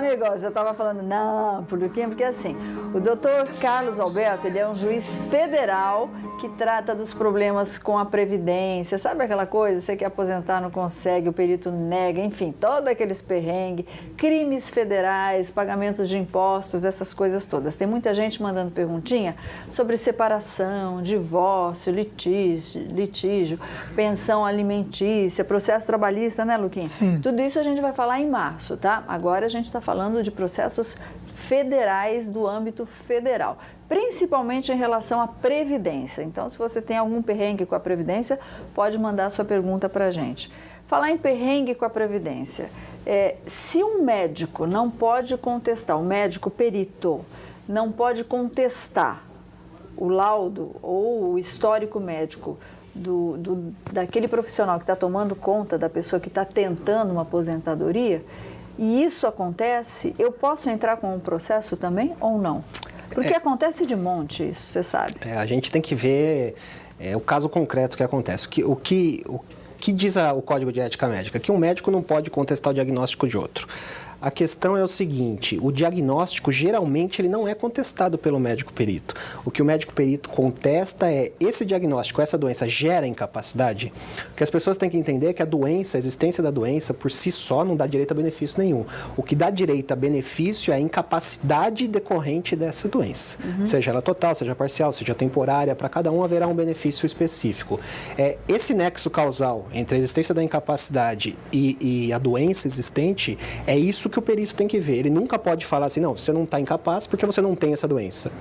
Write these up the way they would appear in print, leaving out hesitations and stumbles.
negócio, eu estava falando, não, porque assim, o doutor Carlos Alberto, ele é um juiz federal que trata dos problemas com a Previdência, sabe aquela coisa, você quer aposentar, não consegue, o perito nega, enfim, todos aqueles perrengues, crimes federais, pagamentos de impostos, essas coisas todas. Tem muita gente mandando perguntinha sobre separação, divórcio, litígio, pensão alimentícia, processo trabalhista, né, Luquinha? Sim. Tudo isso a gente vai falar em março, tá? Agora a gente está falando de processos federais do âmbito federal, principalmente em relação à Previdência. Então, se você tem algum perrengue com a Previdência, pode mandar sua pergunta para a gente. Falar em perrengue com a Previdência, se um médico não pode contestar, um médico perito não pode contestar o laudo ou o histórico médico daquele profissional que está tomando conta da pessoa que está tentando uma aposentadoria, e isso acontece, eu posso entrar com um processo também ou não? Porque acontece de monte isso, você sabe. A gente tem que ver o caso concreto que acontece. O que diz o Código de Ética Médica? Que um médico não pode contestar o diagnóstico de outro. A questão é o seguinte, o diagnóstico geralmente ele não é contestado pelo médico perito. O que o médico perito contesta é esse diagnóstico, essa doença gera incapacidade? O que as pessoas têm que entender é que a existência da doença por si só não dá direito a benefício nenhum. O que dá direito a benefício é a incapacidade decorrente dessa doença. Seja ela total, seja parcial, seja temporária, para cada um haverá um benefício específico. Esse nexo causal entre a existência da incapacidade e a doença existente, é isso que o perito tem que ver. Ele nunca pode falar assim, não, você não está incapaz porque você não tem essa doença.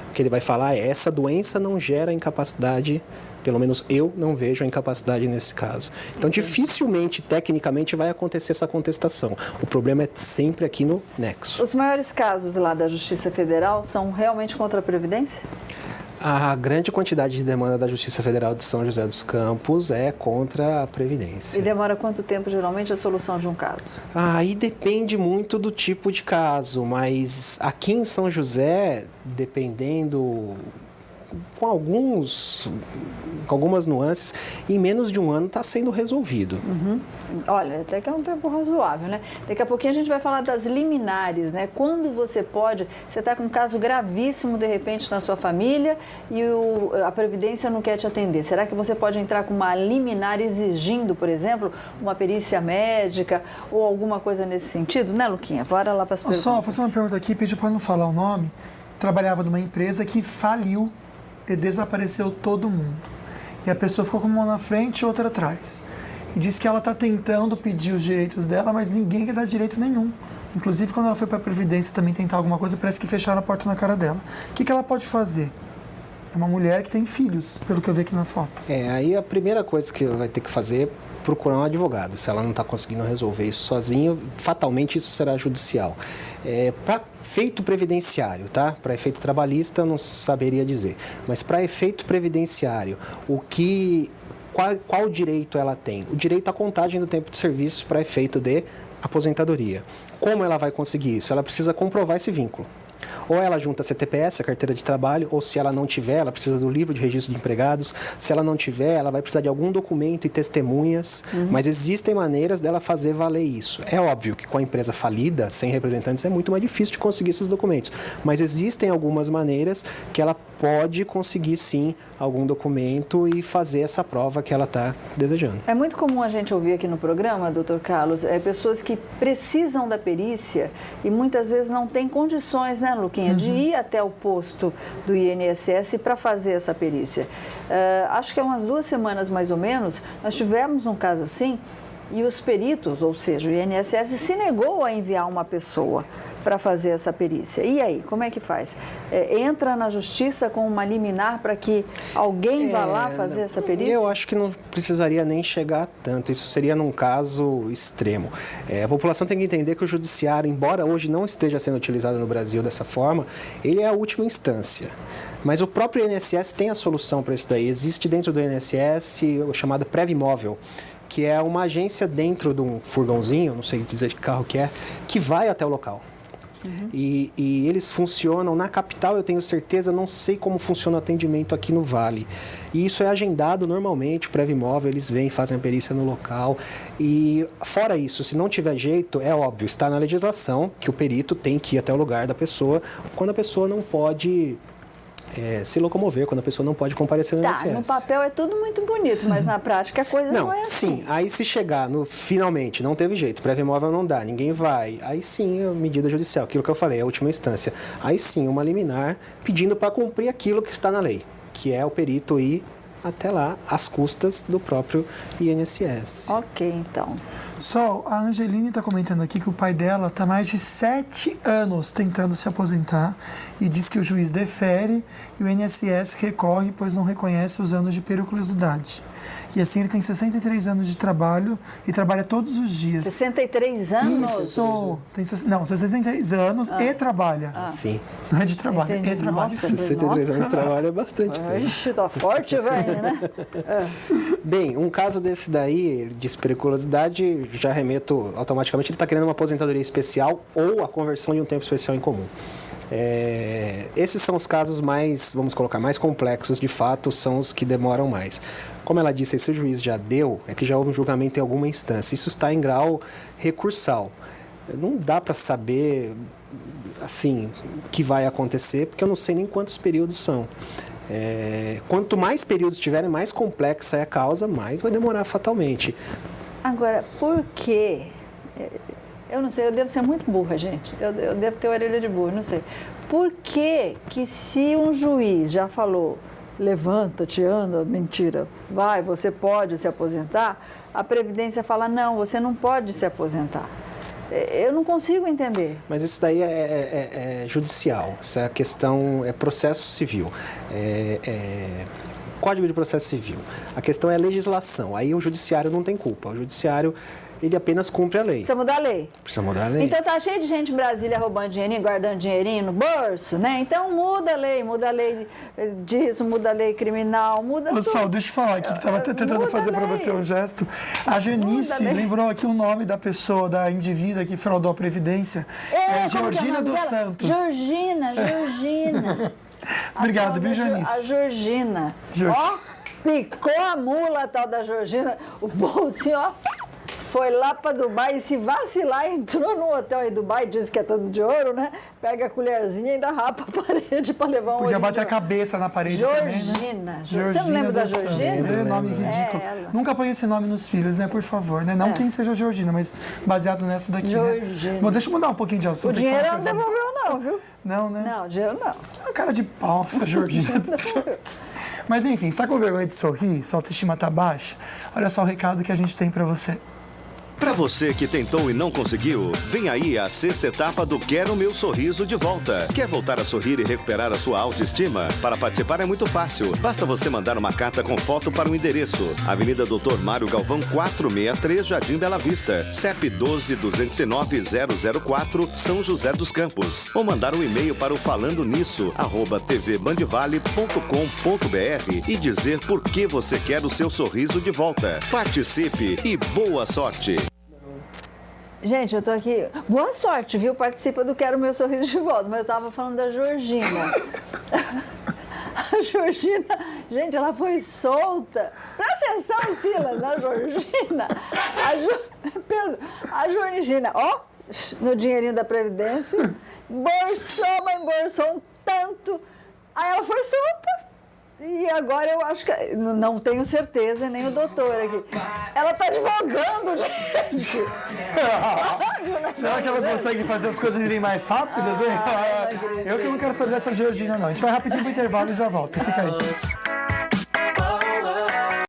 O que ele vai falar é, essa doença não gera incapacidade, pelo menos eu não vejo a incapacidade nesse caso. Então, dificilmente, tecnicamente, vai acontecer essa contestação. O problema é sempre aqui no nexo. Os maiores casos lá da Justiça Federal são realmente contra a Previdência? A grande quantidade de demanda da Justiça Federal de São José dos Campos é contra a Previdência. E demora quanto tempo, geralmente, a solução de um caso? Aí depende muito do tipo de caso, mas aqui em São José, dependendo, com algumas nuances, em menos de um ano está sendo resolvido. Olha, até que é um tempo razoável, né? Daqui a pouquinho a gente vai falar das liminares, né? Quando você está com um caso gravíssimo, de repente, na sua família e a Previdência não quer te atender. Será que você pode entrar com uma liminar exigindo, por exemplo, uma perícia médica ou alguma coisa nesse sentido? Né, Luquinha? Bora lá para as perguntas. Só fazer uma pergunta aqui, pediu para não falar o nome. Trabalhava numa empresa que faliu e desapareceu todo mundo. E a pessoa ficou com uma mão na frente e outra atrás. E disse que ela está tentando pedir os direitos dela, mas ninguém quer dar direito nenhum. Inclusive, quando ela foi para a Previdência também tentar alguma coisa, parece que fecharam a porta na cara dela. O que ela pode fazer? É uma mulher que tem filhos, pelo que eu vi aqui na foto. Aí a primeira coisa que ela vai ter que fazer é procurar um advogado. Se ela não está conseguindo resolver isso sozinha, fatalmente isso será judicial. Para efeito previdenciário, tá? Para efeito trabalhista, eu não saberia dizer. Mas para efeito previdenciário, qual direito ela tem? O direito à contagem do tempo de serviço para efeito de aposentadoria. Como ela vai conseguir isso? Ela precisa comprovar esse vínculo. Ou ela junta a CTPS, a carteira de trabalho, ou se ela não tiver, ela precisa do livro de registro de empregados. Se ela não tiver, ela vai precisar de algum documento e testemunhas. Mas existem maneiras dela fazer valer isso. É óbvio que com a empresa falida, sem representantes, é muito mais difícil de conseguir esses documentos. Mas existem algumas maneiras que ela pode conseguir, sim, algum documento e fazer essa prova que ela está desejando. É muito comum a gente ouvir aqui no programa, doutor Carlos, pessoas que precisam da perícia e muitas vezes não têm condições, né, Luquinha, de ir até o posto do INSS para fazer essa perícia. Acho que há umas 2 semanas, mais ou menos, nós tivemos um caso assim e os peritos, ou seja, o INSS, se negou a enviar uma pessoa para fazer essa perícia. E aí, como é que faz? Entra na justiça com uma liminar para que alguém vá lá fazer essa perícia? Eu acho que não precisaria nem chegar tanto. Isso seria num caso extremo. A população tem que entender que o judiciário, embora hoje não esteja sendo utilizado no Brasil dessa forma, ele é a última instância. Mas o próprio INSS tem a solução para isso daí. Existe dentro do INSS o chamado Previmóvel, que é uma agência dentro de um furgãozinho, não sei dizer que carro que vai até o local. E eles funcionam na capital, eu tenho certeza, não sei como funciona o atendimento aqui no Vale. E isso é agendado normalmente, o Prévio Imóvel, eles vêm, fazem a perícia no local. E fora isso, se não tiver jeito, é óbvio, está na legislação que o perito tem que ir até o lugar da pessoa quando a pessoa não pode se locomover, quando a pessoa não pode comparecer no INSS. No papel é tudo muito bonito, mas na prática a coisa não é assim. Sim, aí se chegar no finalmente, não teve jeito, Prévio Imóvel não dá, ninguém vai, aí sim a medida judicial, aquilo que eu falei, a última instância. Aí sim, uma liminar pedindo para cumprir aquilo que está na lei, que é o perito ir até lá, às custas do próprio INSS. Ok, então. Sol, a Angeline está comentando aqui que o pai dela está mais de 7 anos tentando se aposentar e diz que o juiz defere e o INSS recorre, pois não reconhece os anos de periculosidade. E assim ele tem 63 anos de trabalho e trabalha todos os dias. 63 anos? Isso! Tem, 63 anos e trabalha. Sim. Não é de trabalho, é trabalho. Nossa, 63 anos de trabalho é bastante tempo. Ixi, tá forte, velho, né? Bem, um caso desse daí, de periculosidade, já remeto automaticamente, ele está querendo uma aposentadoria especial ou a conversão de um tempo especial em comum. Esses são os casos mais, vamos colocar, mais complexos, de fato, são os que demoram mais. Como ela disse, esse juiz já deu, é que já houve um julgamento em alguma instância. Isso está em grau recursal. Não dá para saber, assim, o que vai acontecer, porque eu não sei nem quantos períodos são. Quanto mais períodos tiverem, mais complexa é a causa, mais vai demorar fatalmente. Agora, por quê? Eu não sei, eu devo ser muito burra, gente. Eu devo ter orelha de burro, não sei. Por que se um juiz já falou, levanta-te, anda, mentira, vai, você pode se aposentar, a Previdência fala, não, você não pode se aposentar. Eu não consigo entender. Mas isso daí é judicial, isso é questão, é processo civil. Código de Processo Civil. A questão é a legislação, aí o judiciário não tem culpa, o judiciário ele apenas cumpre a lei. Precisa mudar a lei. Precisa mudar a lei. Então tá cheio de gente em Brasília roubando dinheirinho, guardando dinheirinho no bolso, né? Então muda a lei disso, muda a lei criminal, muda tudo. Pessoal, deixa eu falar aqui, que estava tentando fazer para você um gesto. A Janice lembrou aqui o nome da pessoa, da indivídua que fraudou a Previdência. Georgina dos Santos. Georgina. Obrigado, viu, Janice? A Georgina. Ó, picou a mula a tal da Georgina, o bolsinho, ó. Foi lá para Dubai e se vacilar, entrou no hotel em Dubai, diz que é todo de ouro, né? Pega a colherzinha e ainda rapa a parede para levar um Podia bater a cabeça na parede Georgina. também, né? Você não lembra da Georgina? É nome ridículo. Nunca põe esse nome nos filhos, né? Por favor, né? Não quem seja Georgina, mas baseado nessa daqui, Georgina. Né? Bom, deixa eu mudar um pouquinho de assunto. O dinheiro ela não devolveu não, viu? Não, né? Não, dinheiro não. A cara de pau, essa Georgina dos Santos. Mas enfim, você está com vergonha de sorrir? Sua autoestima está baixa? Olha só o recado que a gente tem para você. Para você que tentou e não conseguiu, vem aí a 6ª etapa do Quero Meu Sorriso de Volta. Quer voltar a sorrir e recuperar a sua autoestima? Para participar é muito fácil. Basta você mandar uma carta com foto para o endereço: Avenida Dr. Mário Galvão 463, Jardim Bela Vista, CEP 12-209-004, São José dos Campos. Ou mandar um e-mail para o falandonisso@tvbandvale.com.br e dizer por que você quer o seu sorriso de volta. Participe e boa sorte! Gente, eu tô aqui. Boa sorte, viu? Participa do Quero Meu Sorriso de Volta, mas eu tava falando da Georgina. A Georgina, gente, ela foi solta. Presta atenção, Silas, a Georgina. Pedro, a Georgina, ó, no dinheirinho da Previdência, embolsou, mas embolsou um tanto. Aí ela foi solta. E agora eu acho que, não tenho certeza, nem o doutor aqui. Ela tá advogando, gente. Será que ela consegue fazer as coisas irem mais rápidas? Eu que não quero saber dessa Georgina, não. A gente vai rapidinho pro intervalo e já volta. Fica aí.